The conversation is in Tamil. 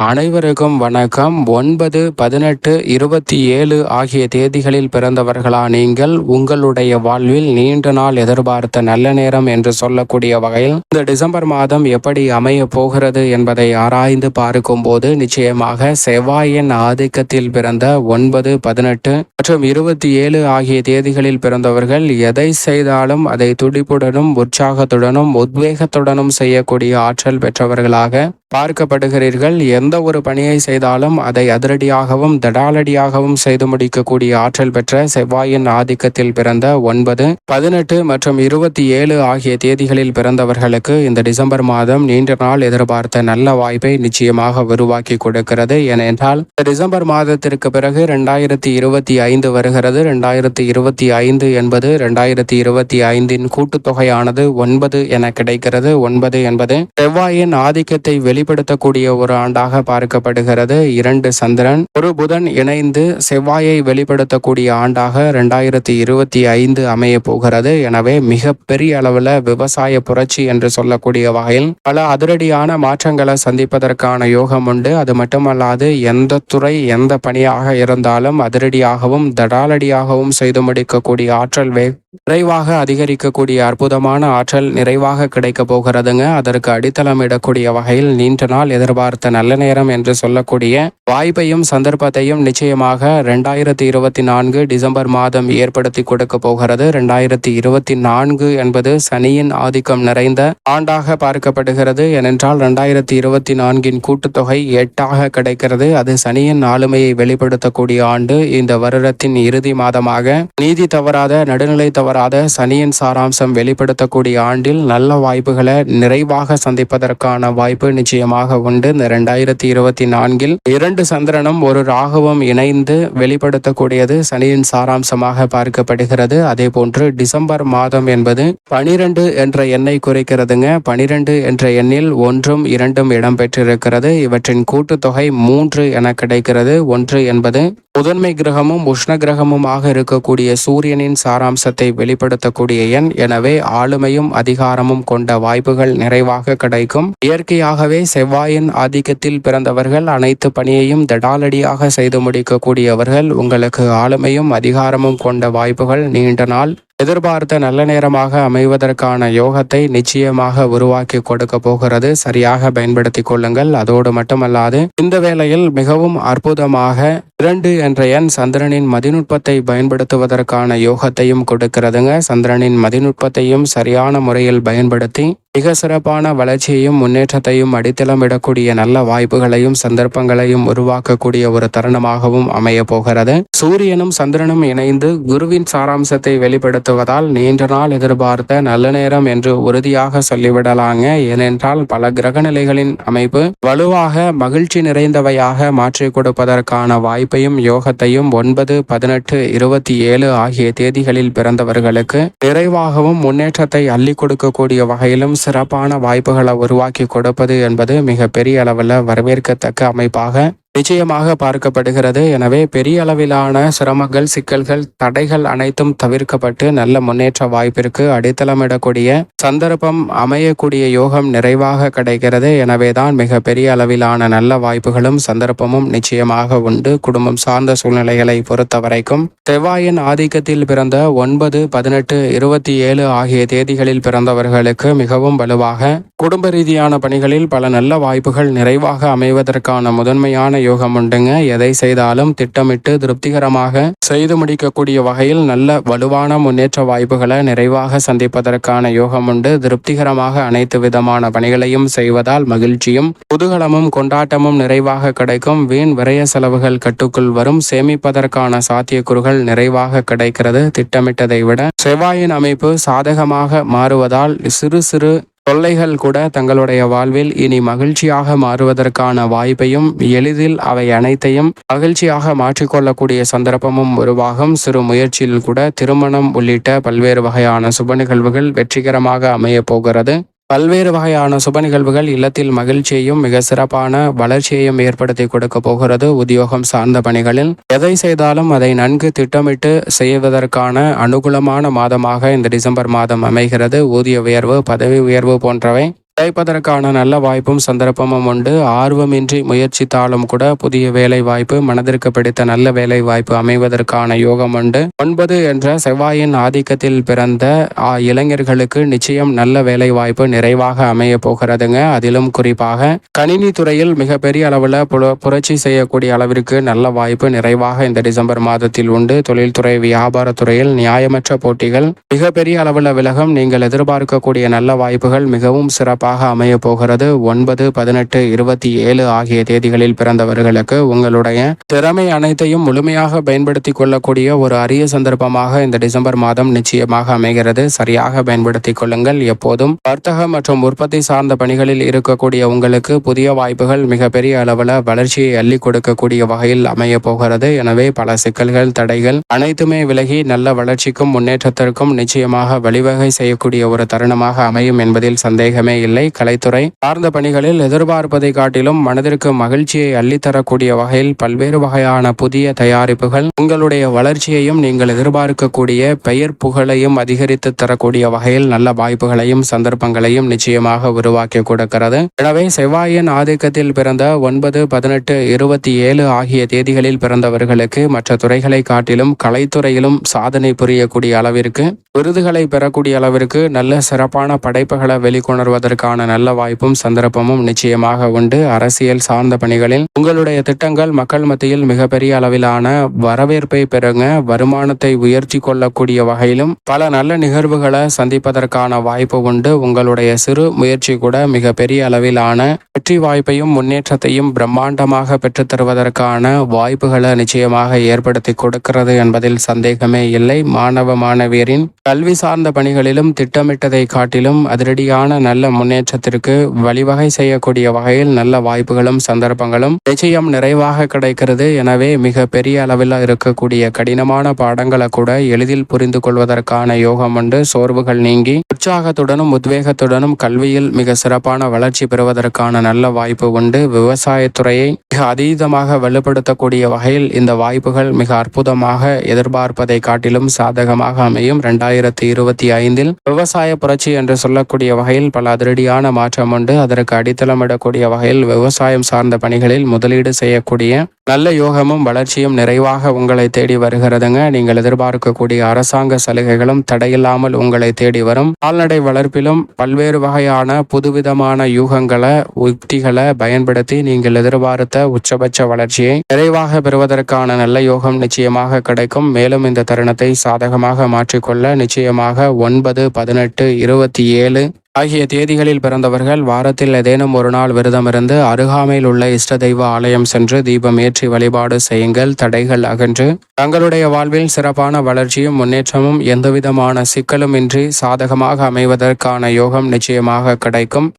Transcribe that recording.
அனைவருக்கும் வணக்கம். 9, 18, 27 ஆகிய தேதிகளில் பிறந்தவர்களா நீங்கள்? உங்களுடைய வாழ்வில் நீண்ட நாள் எதிர்பார்த்த நல்ல நேரம் என்று சொல்லக்கூடிய வகையில் இந்த டிசம்பர் மாதம் எப்படி அமைய போகிறது என்பதை ஆராய்ந்து பார்க்கும் போது நிச்சயமாக செவ்வாயின் ஆதிக்கத்தில் பிறந்த 9, 18 மற்றும் 27 ஆகிய தேதிகளில் பிறந்தவர்கள் எதை செய்தாலும் அதை துடிப்புடனும் உற்சாகத்துடனும் உத்வேகத்துடனும் செய்யக்கூடிய ஆற்றல் பெற்றவர்களாக பார்க்கப்படுகிறீர்கள். எந்த ஒரு பணியை செய்தாலும் அதை அதிரடியாகவும் தடாலடியாகவும் செய்து முடிக்கக்கூடிய ஆற்றல் பெற்ற செவ்வாயின் ஆதிக்கத்தில் பிறந்த 9, 18 மற்றும் 27 ஆகிய தேதிகளில் பிறந்தவர்களுக்கு இந்த டிசம்பர் மாதம் நீண்ட நாள் எதிர்பார்த்த நல்ல வாய்ப்பை நிச்சயமாக உருவாக்கி கொடுக்கிறது. ஏனென்றால் இந்த டிசம்பர் மாதத்திற்கு பிறகு 2025 வருகிறது. 2025 என்பது 2025 கூட்டுத்தொகையானது 9 என கிடைக்கிறது. 9 என்பது செவ்வாயின் ஆதிக்கத்தை வெளிப்படுத்தக்கூடிய ஒரு ஆண்டாக பார்க்கப்படுகிறது. 2 சந்திரன், ஒரு புதன் இணைந்து செவ்வாயை வெளிப்படுத்தக்கூடிய ஆண்டாக 2025 அமைய போகிறது. எனவே மிக பெரிய அளவில் விவசாய புரட்சி என்று சொல்லக்கூடிய வகையில் பல அதிரடியான மாற்றங்களை சந்திப்பதற்கான யோகம் உண்டு. அது மட்டுமல்லாது எந்த துறை எந்த பணியாக இருந்தாலும் அதிரடியாகவும் தடாலடியாகவும் செய்து முடிக்கக்கூடிய ஆற்றல் நிறைவாக அதிகரிக்கக்கூடிய அற்புதமான ஆற்றல் நிறைவாக கிடைக்க போகிறதுங்க. அதற்கு அடித்தளமிடக்கூடிய வகையில் நீண்ட நாள் எதிர்பார்த்த நல்ல நேரம் என்று சொல்லக்கூடிய வாய்ப்பையும் சந்தர்ப்பத்தையும் நிச்சயமாக 2024 டிசம்பர் மாதம் ஏற்படுத்தி கொடுக்க போகிறது. 2024 என்பது சனியின் ஆதிக்கம் நிறைந்த ஆண்டாக பார்க்கப்படுகிறது. ஏனென்றால் 2024 கூட்டுத்தொகை 8 கிடைக்கிறது. அது சனியின் ஆளுமையை வெளிப்படுத்தக்கூடிய ஆண்டு. இந்த வருடத்தின் இறுதி மாதமாக நீதி தவறாத நடுநிலை தவறாத சனியின் சாராம்சம் வெளிப்படுத்தக்கூடிய ஆண்டில் நல்ல வாய்ப்புகளை நிறைவாக சந்திப்பதற்கான வாய்ப்பு நிச்சயமாக உண்டு. இந்த 2024 2 சந்திரனும் ஒரு ராகுவும் இணைந்து வெளிப்படுத்தக்கூடியது சனியின் சாராம்சமாக பார்க்கப்படுகிறது. அதே போன்று டிசம்பர் மாதம் என்பது 12 என்ற எண்ணை குறிக்கிறதுங்க. 12 என்ற எண்ணில் 1ம் 2ம் இடம்பெற்றிருக்கிறது. இவற்றின் கூட்டுத்தொகை 3 என கிடைக்கிறது. 1 என்பது முதன்மை கிரகமும் உஷ்ண கிரகமுமாக இருக்கக்கூடிய சூரியனின் சாராம்சத்தை வெளிப்படுத்தக்கூடிய எண். எனவே ஆளுமையும் அதிகாரமும் கொண்ட வாய்ப்புகள் நிறைவாக கிடைக்கும். இயற்கையாகவே செவ்வாயின் ஆதிக்கத்தில் பிறந்தவர்கள் அனைத்து பணியையும் தடாலடியாக செய்து முடிக்கக்கூடியவர்கள். உங்களுக்கு ஆளுமையும் அதிகாரமும் கொண்ட வாய்ப்புகள் நீண்ட நாள் எதிர்பார்த்த நல்ல நேரமாக அமைவதற்கான யோகத்தை நிச்சயமாக உருவாக்கி கொடுக்க போகிறது. சரியாக பயன்படுத்தி கொள்ளுங்கள். அதோடு மட்டுமல்லாது இந்த வேளையில் மிகவும் அற்புதமாக 2 என்ற எண் சந்திரனின் மதிநுட்பத்தை பயன்படுத்துவதற்கான யோகத்தையும் கொடுக்கிறதுங்க. சந்திரனின் மதிநுட்பத்தையும் சரியான முறையில் பயன்படுத்தி மிக சிறப்பான வளர்ச்சியையும் முன்னேற்றத்தையும் அடித்தளமிடக்கூடிய நல்ல வாய்ப்புகளையும் சந்தர்ப்பங்களையும் உருவாக்கக்கூடிய ஒரு தருணமாகவும் அமைய போகிறது. சூரியனும் சந்திரனும் இணைந்து குருவின் சாராம்சத்தை வெளிப்படுத்துவதால் நீண்ட நாள் எதிர்பார்த்த நல்ல நேரம் என்று உறுதியாக சொல்லிவிடலாங்க. ஏனென்றால் பல கிரகநிலைகளின் அமைப்பு வலுவாக மகிழ்ச்சி நிறைந்தவையாக மாற்றி கொடுப்பதற்கான வாய்ப்பையும் யோகத்தையும் 9, 18, 27 ஆகிய தேதிகளில் பிறந்தவர்களுக்கு நிறைவாகவும் முன்னேற்றத்தை அள்ளி கொடுக்கக்கூடிய வகையிலும் சிறப்பான வாய்ப்புகளை உருவாக்கி கொடுப்பது என்பது மிக பெரிய அளவில் வரவேற்கத்தக்க அமைப்பாக நிச்சயமாக பார்க்கப்படுகிறது. எனவே பெரிய அளவிலான சிரமங்கள், சிக்கல்கள், தடைகள் அனைத்தும் தவிர்க்கப்பட்டு நல்ல முன்னேற்ற வாய்ப்பிற்கு அடித்தளமிடக்கூடிய சந்தர்ப்பம் அமையக்கூடிய யோகம் நிறைவாக கிடைக்கிறது. எனவேதான் மிக பெரிய அளவிலான நல்ல வாய்ப்புகளும் சந்தர்ப்பமும் நிச்சயமாக உண்டு. குடும்பம் சார்ந்த சூழ்நிலைகளை பொறுத்த வரைக்கும் செவ்வாயின் ஆதிக்கத்தில் பிறந்த 9, 18, 27 ஆகிய தேதிகளில் பிறந்தவர்களுக்கு மிகவும் வலுவாக குடும்ப ரீதியான பணிகளில் பல நல்ல வாய்ப்புகள் நிறைவாக அமைவதற்கான முதன்மையான யோகம் உண்டுங்க. எதை செய்தாலும் திட்டமிட்டு திருப்திகரமாக செய்து முடிக்கக்கூடிய வகையில் நல்ல வலுவான முன்னேற்ற வாய்ப்புகளை நிறைவாக சந்திப்பதற்கான யோகம் உண்டு. திருப்திகரமாக அனைத்து விதமான பணிகளையும் செய்வதால் மகிழ்ச்சியும் குதூகலமும் கொண்டாட்டமும் நிறைவாக கிடைக்கும். வீண் விரய செலவுகள் கட்டுக்குள் வரும். சேமிப்பதற்கான சாத்தியக்கூறுகள் நிறைவாக கிடைக்கிறது. திட்டமிட்டதை விட செவ்வாயின் அமைப்பு சாதகமாக மாறுவதால் சிறு சிறு தொல்லைகள் கூட தங்களுடைய வாழ்வில் இனி மகிழ்ச்சியாக மாறுவதற்கான வாய்ப்பையும் எளிதில் அவை அனைத்தையும் மகிழ்ச்சியாக மாற்றிக்கொள்ளக்கூடிய சந்தர்ப்பமும் உருவாகும். சிறு முயற்சியில் கூட திருமணம் உள்ளிட்ட பல்வேறு வகையான சுப நிகழ்வுகள் வெற்றிகரமாக அமைய போகிறது. பல்வேறு வகையான சுப நிகழ்வுகள் இல்லத்தில் மகிழ்ச்சியையும் மிக சிறப்பான வளர்ச்சியையும் ஏற்படுத்தி கொடுக்க போகிறது. உத்தியோகம் சார்ந்த பணிகளில் எதை செய்தாலும் அதை நன்கு திட்டமிட்டு செய்வதற்கான அனுகூலமான மாதமாக இந்த டிசம்பர் மாதம் அமைகிறது. ஊதிய உயர்வு, பதவி உயர்வு போன்றவை கிடைப்பதற்கான நல்ல வாய்ப்பும் சந்தர்ப்பமும் உண்டு. ஆர்வமின்றி முயற்சித்தாலும் கூட புதிய வேலை வாய்ப்பு, மனதிற்கு பிடித்த நல்ல வேலை வாய்ப்பு அமைவதற்கான யோகம் உண்டு. 9 என்ற செவ்வாயின் ஆதிக்கத்தில் பிறந்த இளைஞர்களுக்கு நிச்சயம் நல்ல வேலை வாய்ப்பு நிறைவாக அமைய போகிறதுங்க. அதிலும் குறிப்பாக கணினி துறையில் மிகப்பெரிய அளவில் புரட்சி செய்யக்கூடிய அளவிற்கு நல்ல வாய்ப்பு நிறைவாக இந்த டிசம்பர் மாதத்தில் உண்டு. தொழில்துறை, வியாபாரத்துறையில் நியாயமற்ற போட்டிகள் மிகப்பெரிய அளவில் விலகும். நீங்கள் எதிர்பார்க்கக்கூடிய நல்ல வாய்ப்புகள் மிகவும் சிறப்பாக அமைய போகிறது. 9, 18, 27 ஆகிய தேதிகளில் பிறந்தவர்களுக்கு உங்களுடைய திறமை அனைத்தையும் முழுமையாக பயன்படுத்திக் கொள்ளக்கூடிய ஒரு அரிய சந்தர்ப்பமாக இந்த டிசம்பர் மாதம் நிச்சயமாக அமைகிறது. சரியாக பயன்படுத்திக் கொள்ளுங்கள். எப்போதும் வர்த்தகம் மற்றும் உற்பத்தி சார்ந்த பணிகளில் இருக்கக்கூடிய உங்களுக்கு புதிய வாய்ப்புகள் மிகப்பெரிய அளவில் வளர்ச்சியை அள்ளி கொடுக்கக்கூடிய வகையில் அமைய போகிறது. எனவே பல சிக்கல்கள், தடைகள் அனைத்துமே விலகி நல்ல வளர்ச்சிக்கும் முன்னேற்றத்திற்கும் நிச்சயமாக வழிவகை செய்யக்கூடிய ஒரு தருணமாக அமையும் என்பதில் சந்தேகமே இல்லை. கலைத்துறை சார்ந்த பணிகளில் எதிர்பார்ப்பதை காட்டிலும் மனதிற்கு மகிழ்ச்சியை அள்ளித்தரக்கூடிய வகையில் பல்வேறு வகையான புதிய தயாரிப்புகள் உங்களுடைய வளர்ச்சியையும் நீங்கள் எதிர்பார்க்கக்கூடிய பெயர் புகழையும் அதிகரித்து தரக்கூடிய வகையில் நல்ல வாய்ப்புகளையும் சந்தர்ப்பங்களையும் நிச்சயமாக உருவாக்கி கொடுக்கிறது. எனவே செவ்வாயின் ஆதிக்கத்தில் பிறந்த 9, 18, 27 ஆகிய தேதிகளில் பிறந்தவர்களுக்கு மற்ற துறைகளை காட்டிலும் கலைத்துறையிலும் சாதனை புரியக்கூடிய அளவிற்கு, விருதுகளை பெறக்கூடிய அளவிற்கு நல்ல சிறப்பான படைப்புகளை வெளிக்கொணர்வதற்கான நல்ல வாய்ப்பும் சந்தர்ப்பமும் நிச்சயமாக உண்டு. அரசியல் சார்ந்த பணிகளில் உங்களுடைய திட்டங்கள் மக்கள் மத்தியில் மிகப்பெரிய அளவிலான வரவேற்பை பெறுங்க. வருமானத்தை உயர்த்தி கொள்ளக்கூடிய வகையிலும் பல நல்ல நிகழ்வுகளை சந்திப்பதற்கான வாய்ப்பு உண்டு. உங்களுடைய சிறு முயற்சி கூட மிகப்பெரிய அளவிலான வெற்றி வாய்ப்பையும் முன்னேற்றத்தையும் பிரம்மாண்டமாக பெற்றுத் தருவதற்கான வாய்ப்புகளை நிச்சயமாக ஏற்படுத்தி கொடுக்கிறது என்பதில் சந்தேகமே இல்லை. மாணவ மாணவியரின் கல்வி சார்ந்த பணிகளிலும் திட்டமிட்டதை காட்டிலும் அதிரடியான நல்ல முன்னேற்றத்திற்கு வழிவகை செய்யக்கூடிய வகையில் நல்ல வாய்ப்புகளும் சந்தர்ப்பங்களும் நிச்சயம் நிறைவாக கிடைக்கிறது. எனவே மிக பெரிய அளவில் இருக்கக்கூடிய கடினமான பாடங்களை கூட எளிதில் புரிந்து கொள்வதற்கான யோகம் உண்டு. சோர்வுகள் நீங்கி உற்சாகத்துடனும் உத்வேகத்துடனும் கல்வியில் மிக சிறப்பான வளர்ச்சி பெறுவதற்கான நல்ல வாய்ப்பு உண்டு. விவசாயத்துறையை மிக அதீதமாக வலுப்படுத்தக்கூடிய வகையில் இந்த வாய்ப்புகள் மிக அற்புதமாக எதிர்பார்ப்பதை காட்டிலும் சாதகமாக அமையும். 2025 விவசாய புரட்சி என்று சொல்லக்கூடிய வகையில் பல அதிரடியான மாற்றம் உண்டு. அதற்கு அடித்தளமிடக்கூடிய வகையில் விவசாயம் சார்ந்த பணிகளில் முதலீடு செய்யக்கூடிய நல்ல யோகமும் வளர்ச்சியும் நிறைவாக உங்களை தேடி வருகிறதுங்க. நீங்கள் எதிர்பார்க்கக்கூடிய அரசாங்க சலுகைகளும் தடையில்லாமல் உங்களை தேடி வரும். கால்நடை வளர்ப்பிலும் பல்வேறு வகையான புதுவிதமான யூகங்களை, உத்திகளை பயன்படுத்தி நீங்கள் எதிர்பார்த்த உச்சபட்ச வளர்ச்சியை நிறைவாக பெறுவதற்கான நல்ல யோகம் நிச்சயமாக கிடைக்கும். மேலும் இந்த தருணத்தை சாதகமாக மாற்றிக்கொள்ள நிச்சயமாக 9, 18, 27 ஆகிய தேதிகளில் பிறந்தவர்கள் வாரத்தில் ஏதேனும் ஒரு நாள் விரதமிருந்து அருகாமையில் உள்ள இஷ்ட தெய்வ ஆலயம் சென்று தீபம் ஏற்றி வழிபாடு செய்யுங்கள். தடைகள் அகன்று தங்களுடைய வாழ்வில் சிறப்பான வளர்ச்சியும் முன்னேற்றமும் எந்தவிதமான சிக்கலும் இன்றி சாதகமாக அமைவதற்கான யோகம் நிச்சயமாக கிடைக்கும்.